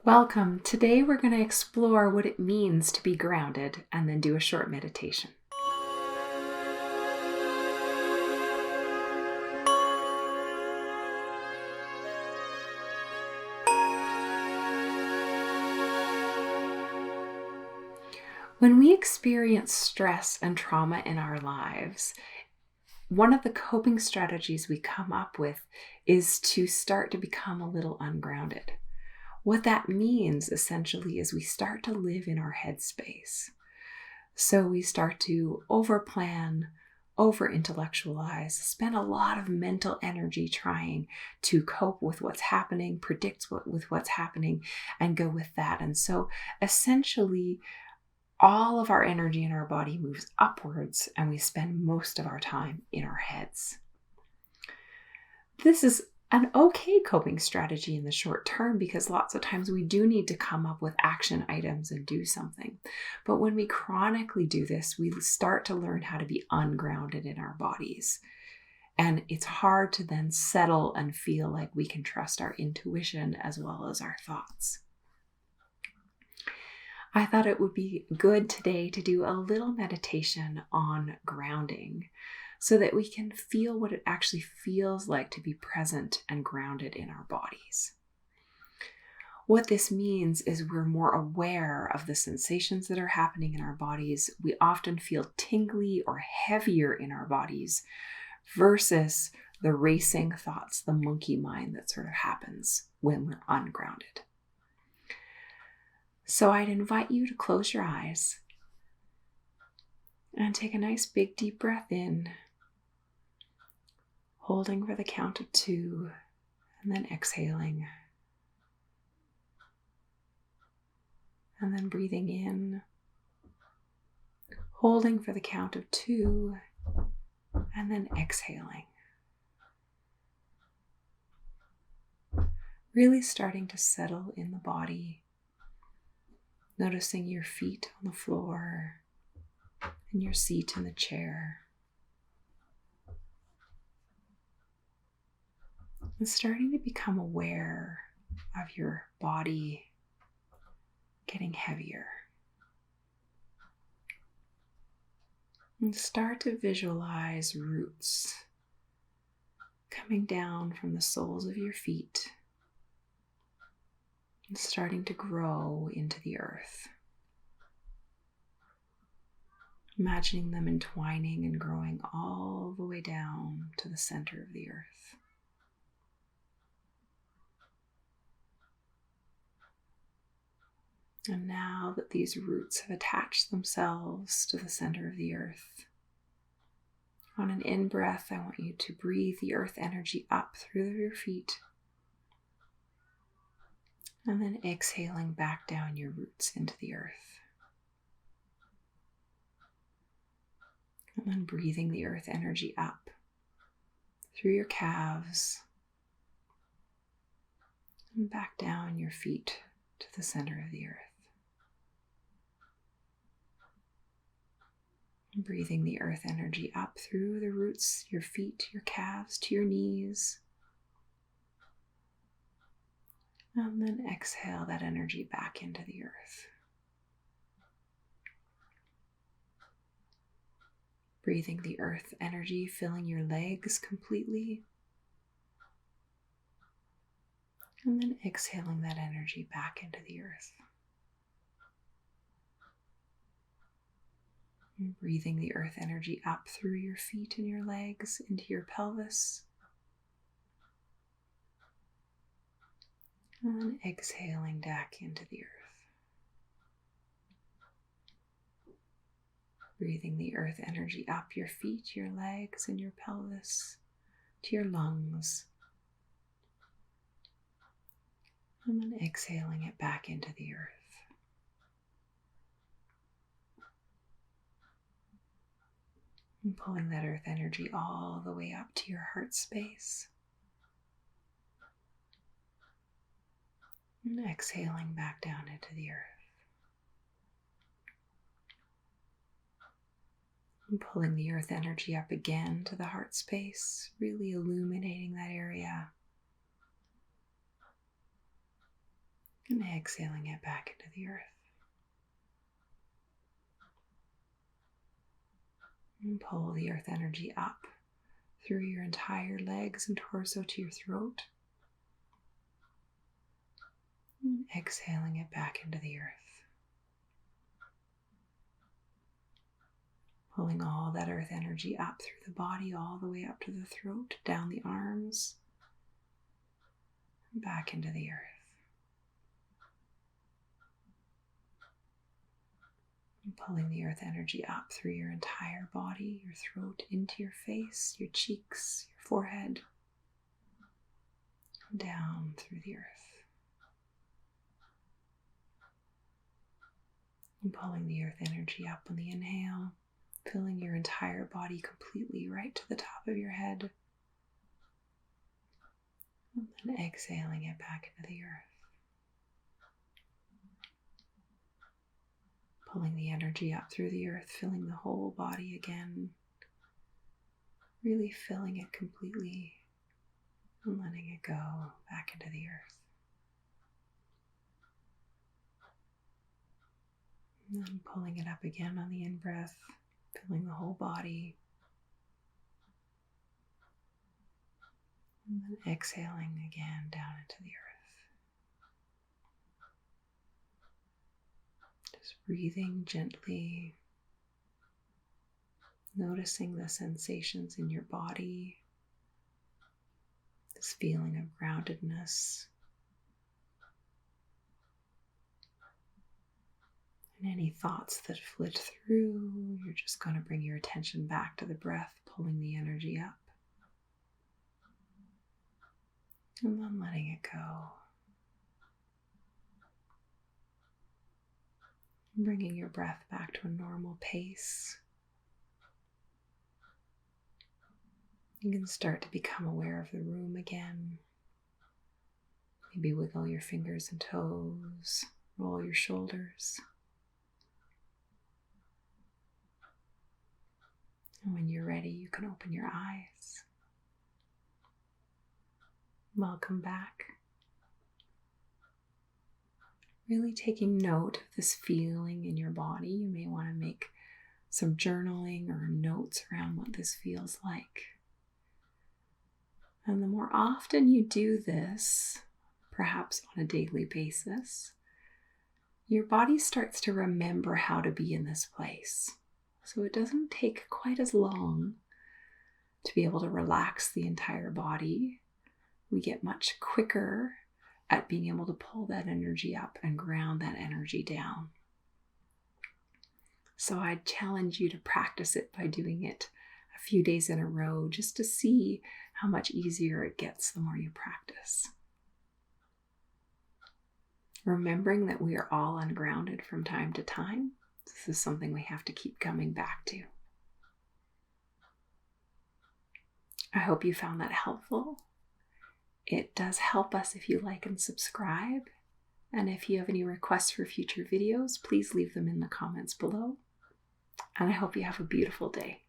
Welcome. Today we're going to explore what it means to be grounded and then do a short meditation. When we experience stress and trauma in our lives, one of the coping strategies we come up with is to start to become a little ungrounded. What that means essentially is we start to live in our headspace. So we start to overplan, over-intellectualize, spend a lot of mental energy trying to cope with what's happening, predict with what's happening, and go with that. And so essentially, all of our energy in our body moves upwards, and we spend most of our time in our heads. This is an okay coping strategy in the short term because lots of times we do need to come up with action items and do something. But when we chronically do this, we start to learn how to be ungrounded in our bodies. And it's hard to then settle and feel like we can trust our intuition as well as our thoughts. I thought it would be good today to do a little meditation on grounding so that we can feel what it actually feels like to be present and grounded in our bodies. What this means is we're more aware of the sensations that are happening in our bodies. We often feel tingly or heavier in our bodies versus the racing thoughts, the monkey mind that sort of happens when we're ungrounded. So I'd invite you to close your eyes and take a nice big deep breath in, holding for the count of 2, and then exhaling. And then breathing in, holding for the count of 2, and then exhaling. Really starting to settle in the body. Noticing your feet on the floor and your seat in the chair. And starting to become aware of your body getting heavier. And start to visualize roots coming down from the soles of your feet and starting to grow into the earth. Imagining them entwining and growing all the way down to the center of the earth. And now that these roots have attached themselves to the center of the earth, on an in-breath, I want you to breathe the earth energy up through your feet. And then exhaling back down your roots into the earth. And then breathing the earth energy up through your calves and back down your feet to the center of the earth. And breathing the earth energy up through the roots, your feet, your calves, to your knees. And then exhale that energy back into the earth. Breathing the earth energy, filling your legs completely. And then exhaling that energy back into the earth. And breathing the earth energy up through your feet and your legs into your pelvis. And then exhaling back into the earth. Breathing the earth energy up your feet, your legs, and your pelvis to your lungs. And then exhaling it back into the earth. And pulling that earth energy all the way up to your heart space. And exhaling back down into the earth. And pulling the earth energy up again to the heart space, really illuminating that area. And exhaling it back into the earth. And pull the earth energy up through your entire legs and torso to your throat. And exhaling it back into the earth. Pulling all that earth energy up through the body, all the way up to the throat, down the arms, and back into the earth. And pulling the earth energy up through your entire body, your throat, into your face, your cheeks, your forehead, and down through the earth. And pulling the earth energy up on the inhale, filling your entire body completely right to the top of your head. And then exhaling it back into the earth. Pulling the energy up through the earth, filling the whole body again. Really filling it completely and letting it go back into the earth. And then pulling it up again on the in-breath, filling the whole body. And then exhaling again down into the earth. Just breathing gently, noticing the sensations in your body, this feeling of groundedness. And any thoughts that flit through, you're just going to bring your attention back to the breath, pulling the energy up. And then letting it go. Bringing your breath back to a normal pace. You can start to become aware of the room again. Maybe wiggle your fingers and toes, roll your shoulders. And when you're ready, you can open your eyes. Welcome back. Really taking note of this feeling in your body. You may want to make some journaling or notes around what this feels like. And the more often you do this, perhaps on a daily basis, your body starts to remember how to be in this place. So it doesn't take quite as long to be able to relax the entire body. We get much quicker at being able to pull that energy up and ground that energy down. So I challenge you to practice it by doing it a few days in a row, just to see how much easier it gets the more you practice. Remembering that we are all ungrounded from time to time. This is something we have to keep coming back to. I hope you found that helpful. It does help us if you like and subscribe. And if you have any requests for future videos, please leave them in the comments below. And I hope you have a beautiful day.